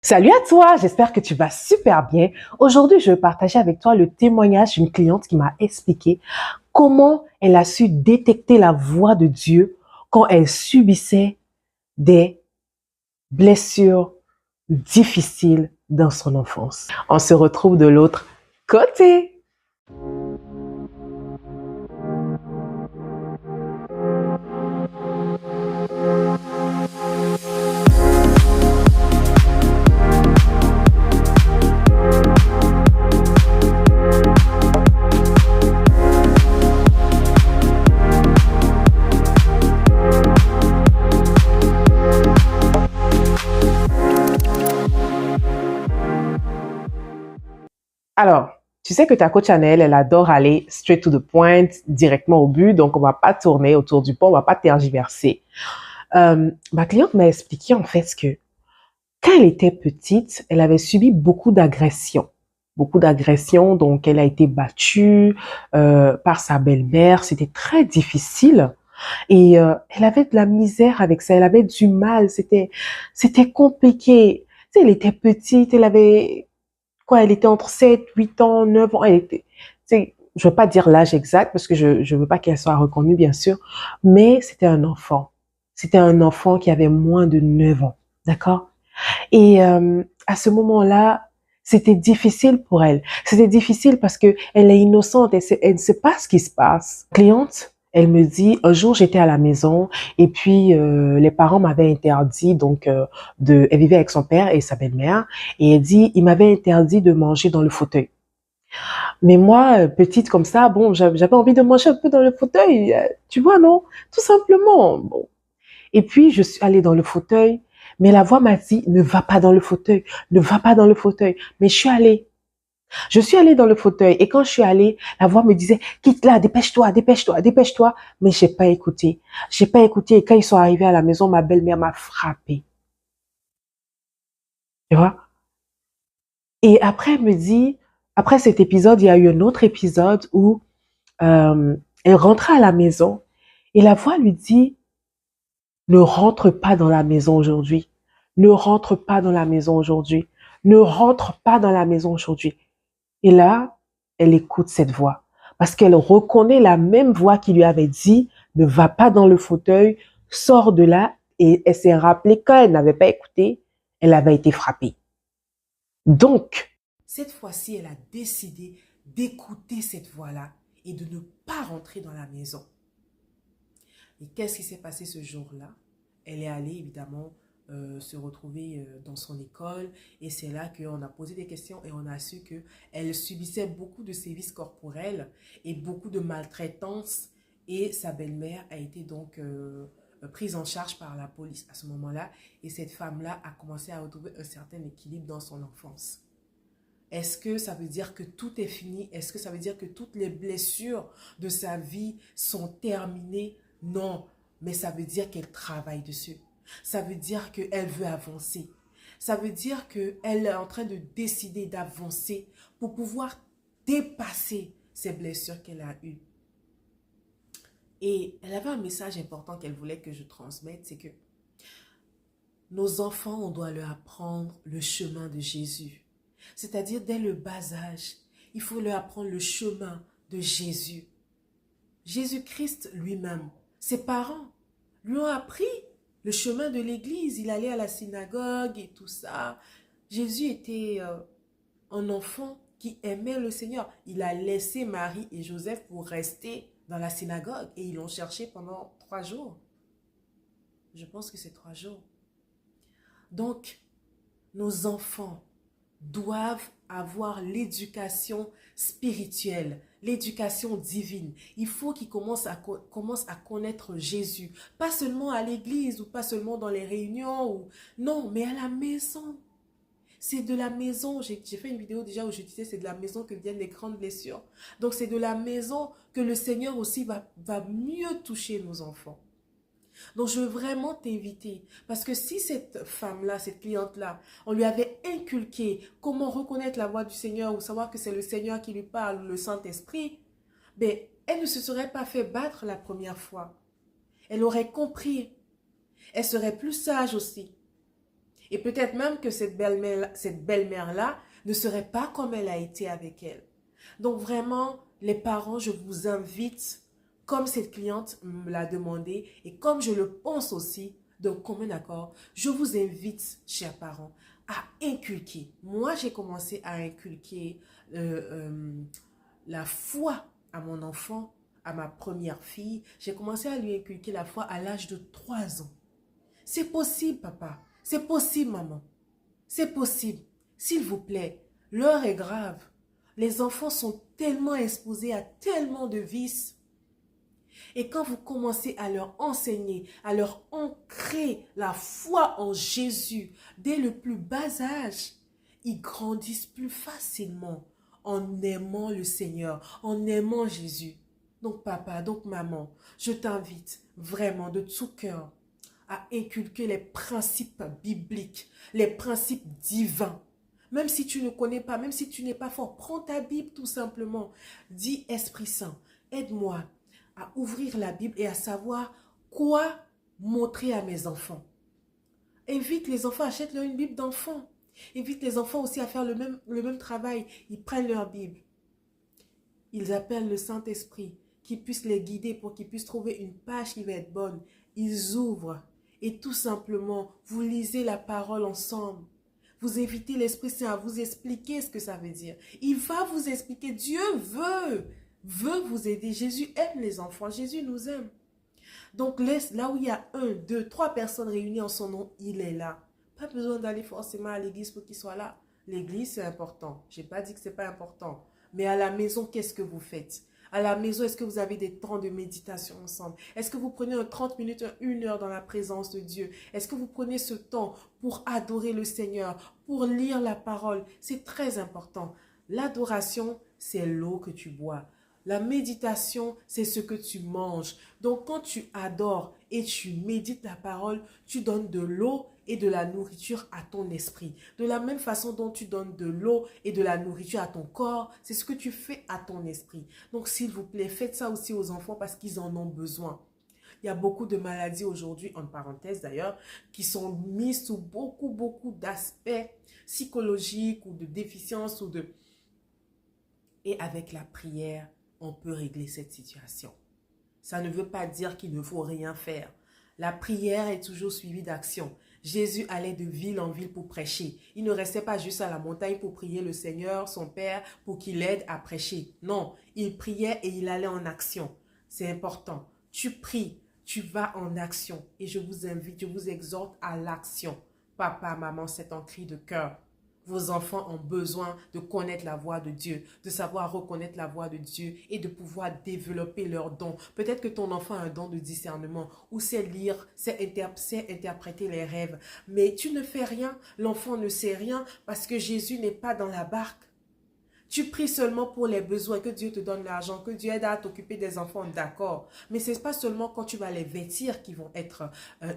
Salut à toi, j'espère que tu vas super bien. Aujourd'hui, je vais partager avec toi le témoignage d'une cliente qui m'a expliqué comment elle a su détecter la voix de Dieu quand elle subissait des blessures difficiles dans son enfance. On se retrouve de l'autre côté. Alors, tu sais que ta coach Annelle, elle adore aller straight to the point, directement au but, donc on va pas tourner autour du pot, on va pas tergiverser. Ma cliente m'a expliqué en fait que quand elle était petite, elle avait subi beaucoup d'agressions. Beaucoup d'agressions, donc elle a été battue par sa belle-mère. C'était très difficile et elle avait de la misère avec ça. Elle avait du mal. C'était compliqué. Tu sais, elle était petite. Elle avait quoi? Elle était entre 7, 8 ans, 9 ans. Elle était, tu sais, je veux pas dire l'âge exact parce que je veux pas qu'elle soit reconnue, bien sûr, mais c'était un enfant. C'était un enfant qui avait moins de 9 ans. D'accord? Et à ce moment-là, c'était difficile pour elle. C'était difficile parce que elle est innocente, elle ne sait pas ce qui se passe. Cliente, elle me dit, un jour j'étais à la maison et puis les parents m'avaient interdit elle vivait avec son père et sa belle-mère et elle dit, il m'avait interdit de manger dans le fauteuil. Mais moi, petite comme ça, bon, j'avais envie de manger un peu dans le fauteuil, tu vois, non? Tout simplement. Bon. Et puis, je suis allée dans le fauteuil, mais la voix m'a dit, ne va pas dans le fauteuil, ne va pas dans le fauteuil. Mais je suis allée. Je suis allée dans le fauteuil et quand je suis allée, la voix me disait, quitte là, dépêche-toi, dépêche-toi, dépêche-toi. Mais j'ai pas écouté. J'ai pas écouté et quand ils sont arrivés à la maison, ma belle-mère m'a frappée. Tu vois? Et après, elle me dit, après cet épisode, il y a eu un autre épisode où euh, elle rentrait à la maison et la voix lui dit, ne rentre pas dans la maison aujourd'hui. Ne rentre pas dans la maison aujourd'hui. Ne rentre pas dans la maison aujourd'hui. Et là, elle écoute cette voix parce qu'elle reconnaît la même voix qui lui avait dit, ne va pas dans le fauteuil, sors de là. Et elle s'est rappelée quand elle n'avait pas écouté, elle avait été frappée. Donc, cette fois-ci, elle a décidé d'écouter cette voix-là et de ne pas rentrer dans la maison. Et qu'est-ce qui s'est passé ce jour-là? Elle est allée évidemment se retrouver dans son école et c'est là qu'on a posé des questions et on a su qu'elle subissait beaucoup de sévices corporels et beaucoup de maltraitance et sa belle-mère a été donc prise en charge par la police à ce moment-là et cette femme-là a commencé à retrouver un certain équilibre dans son enfance. Est-ce que ça veut dire que tout est fini? Est-ce que ça veut dire que toutes les blessures de sa vie sont terminées? Non, mais ça veut dire qu'elle travaille dessus. Ça veut dire qu'elle veut avancer. Ça veut dire qu'elle est en train de décider d'avancer pour pouvoir dépasser ces blessures qu'elle a eues. Et elle avait un message important qu'elle voulait que je transmette, c'est que nos enfants, on doit leur apprendre le chemin de Jésus. C'est-à-dire, dès le bas âge, il faut leur apprendre le chemin de Jésus. Jésus-Christ lui-même, ses parents lui ont appris le chemin de l'église. Il allait à la synagogue et tout ça. Jésus était un enfant qui aimait le Seigneur. Il a laissé Marie et Joseph pour rester dans la synagogue et ils l'ont cherché pendant 3 jours. Je pense que c'est 3 jours. Donc, nos enfants doivent avoir l'éducation spirituelle, l'éducation divine. Il faut qu'ils commencent à connaître Jésus. Pas seulement à l'église ou pas seulement dans les réunions. Non, mais à la maison. C'est de la maison. J'ai fait une vidéo déjà où je disais c'est de la maison que viennent les grandes blessures. Donc c'est de la maison que le Seigneur aussi va mieux toucher nos enfants. Donc, je veux vraiment t'inviter parce que si cette femme-là, cette cliente-là, on lui avait inculqué comment reconnaître la voix du Seigneur ou savoir que c'est le Seigneur qui lui parle, le Saint-Esprit, ben, elle ne se serait pas fait battre la première fois. Elle aurait compris. Elle serait plus sage aussi. Et peut-être même que cette belle-mère-là ne serait pas comme elle a été avec elle. Donc vraiment, les parents, je vous invite, comme cette cliente me l'a demandé et comme je le pense aussi, d'un commun accord, je vous invite, chers parents, à inculquer. Moi, j'ai commencé à inculquer la foi à mon enfant, à ma première fille. J'ai commencé à lui inculquer la foi à l'âge de 3 ans. C'est possible, papa. C'est possible, maman. C'est possible. S'il vous plaît, l'heure est grave. Les enfants sont tellement exposés à tellement de vices. Et quand vous commencez à leur enseigner, à leur ancrer la foi en Jésus dès le plus bas âge, ils grandissent plus facilement en aimant le Seigneur, en aimant Jésus. Donc papa, donc maman, je t'invite vraiment de tout cœur à inculquer les principes bibliques, les principes divins. Même si tu ne connais pas, même si tu n'es pas fort, prends ta Bible tout simplement. Dis Esprit Saint, aide-moi à ouvrir la Bible et à savoir quoi montrer à mes enfants. Invite les enfants, achète-leur une Bible d'enfant. Invite les enfants aussi à faire le même travail. Ils prennent leur Bible. Ils appellent le Saint-Esprit qui puisse les guider pour qu'ils puissent trouver une page qui va être bonne. Ils ouvrent et tout simplement, vous lisez la parole ensemble. Vous invitez l'Esprit Saint à vous expliquer ce que ça veut dire. Il va vous expliquer. Dieu veut vous aider. Jésus aime les enfants. Jésus nous aime. Donc là où il y a 1, 2, 3 personnes réunies en son nom, il est là. Pas besoin d'aller forcément à l'église pour qu'il soit là. L'église, c'est important. Je n'ai pas dit que ce n'est pas important. Mais à la maison, qu'est-ce que vous faites? À la maison, est-ce que vous avez des temps de méditation ensemble? Est-ce que vous prenez 30 minutes, 1 heure dans la présence de Dieu? Est-ce que vous prenez ce temps pour adorer le Seigneur, pour lire la parole? C'est très important. L'adoration, c'est l'eau que tu bois. La méditation, c'est ce que tu manges. Donc, quand tu adores et tu médites la parole, tu donnes de l'eau et de la nourriture à ton esprit. De la même façon dont tu donnes de l'eau et de la nourriture à ton corps, c'est ce que tu fais à ton esprit. Donc, s'il vous plaît, faites ça aussi aux enfants parce qu'ils en ont besoin. Il y a beaucoup de maladies aujourd'hui, en parenthèse d'ailleurs, qui sont mises sous beaucoup d'aspects psychologiques ou de déficience ou de... Et avec la prière, on peut régler cette situation. Ça ne veut pas dire qu'il ne faut rien faire. La prière est toujours suivie d'action. Jésus allait de ville en ville pour prêcher. Il ne restait pas juste à la montagne pour prier le Seigneur, son Père, pour qu'il l'aide à prêcher. Non, il priait et il allait en action. C'est important. Tu pries, tu vas en action. Et je vous invite, je vous exhorte à l'action. Papa, maman, c'est un cri de cœur. Vos enfants ont besoin de connaître la voix de Dieu, de savoir reconnaître la voix de Dieu et de pouvoir développer leurs dons. Peut-être que ton enfant a un don de discernement ou sait lire, sait interpréter les rêves. Mais tu ne fais rien, l'enfant ne sait rien parce que Jésus n'est pas dans la barque. Tu pries seulement pour les besoins, que Dieu te donne l'argent, que Dieu aide à t'occuper des enfants, d'accord. Mais ce n'est pas seulement quand tu vas les vêtir qu'ils vont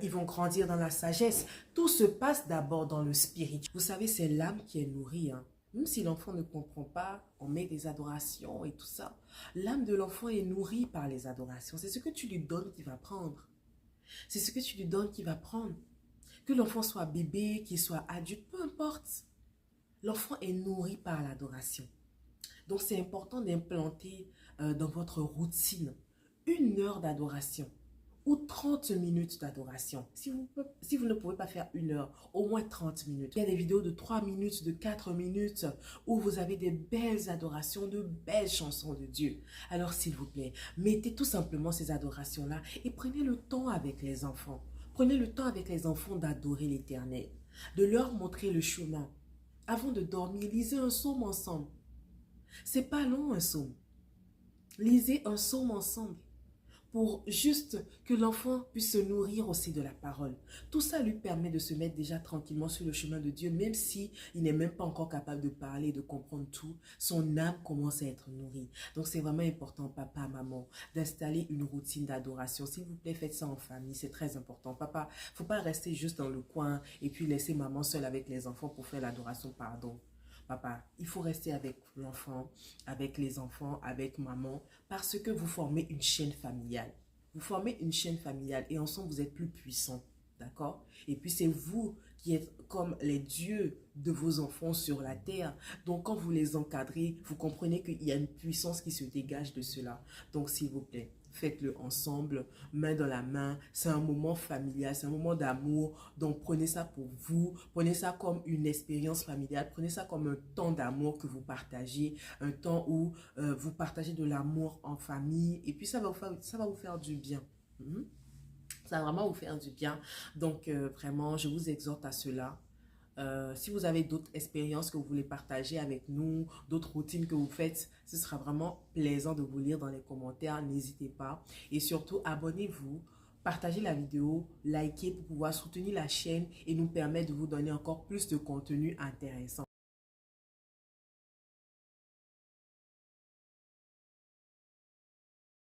ils vont grandir dans la sagesse. Tout se passe d'abord dans le spirit. Vous savez, c'est l'âme qui est nourrie. Hein. Même si l'enfant ne comprend pas, on met des adorations et tout ça. L'âme de l'enfant est nourrie par les adorations. C'est ce que tu lui donnes qu'il va prendre. C'est ce que tu lui donnes qu'il va prendre. Que l'enfant soit bébé, qu'il soit adulte, peu importe. L'enfant est nourri par l'adoration. Donc, c'est important d'implanter dans votre routine 1 heure d'adoration ou 30 minutes d'adoration. Si vous ne pouvez pas faire 1 heure, au moins 30 minutes. Il y a des vidéos de 3 minutes, de 4 minutes où vous avez des belles adorations, de belles chansons de Dieu. Alors, s'il vous plaît, mettez tout simplement ces adorations-là et prenez le temps avec les enfants. Prenez le temps avec les enfants d'adorer l'Éternel, de leur montrer le chemin. Avant de dormir, lisez un psaume ensemble. C'est pas long un psaume. Lisez un psaume ensemble pour juste que l'enfant puisse se nourrir aussi de la parole. Tout ça lui permet de se mettre déjà tranquillement sur le chemin de Dieu, même si il n'est même pas encore capable de parler, de comprendre tout. Son âme commence à être nourrie. Donc c'est vraiment important, papa, maman, d'installer une routine d'adoration. S'il vous plaît, faites ça en famille, c'est très important. Papa, faut pas rester juste dans le coin et puis laisser maman seule avec les enfants pour faire l'adoration, pardon. Papa, il faut rester avec l'enfant, avec les enfants, avec maman, parce que vous formez une chaîne familiale. Vous formez une chaîne familiale et ensemble, vous êtes plus puissants. D'accord? Et puis, c'est vous qui êtes comme les dieux de vos enfants sur la terre. Donc, quand vous les encadrez, vous comprenez qu'il y a une puissance qui se dégage de cela. Donc, s'il vous plaît, faites-le ensemble, main dans la main. C'est un moment familial, c'est un moment d'amour. Donc, prenez ça pour vous. Prenez ça comme une expérience familiale. Prenez ça comme un temps d'amour que vous partagez. Un temps où vous partagez de l'amour en famille. Et puis, ça va vous faire du bien. Mhm. Ça va vraiment vous faire du bien. Donc, vraiment, je vous exhorte à cela. Si vous avez d'autres expériences que vous voulez partager avec nous, d'autres routines que vous faites, ce sera vraiment plaisant de vous lire dans les commentaires. N'hésitez pas. Et surtout, abonnez-vous, partagez la vidéo, likez pour pouvoir soutenir la chaîne et nous permettre de vous donner encore plus de contenu intéressant.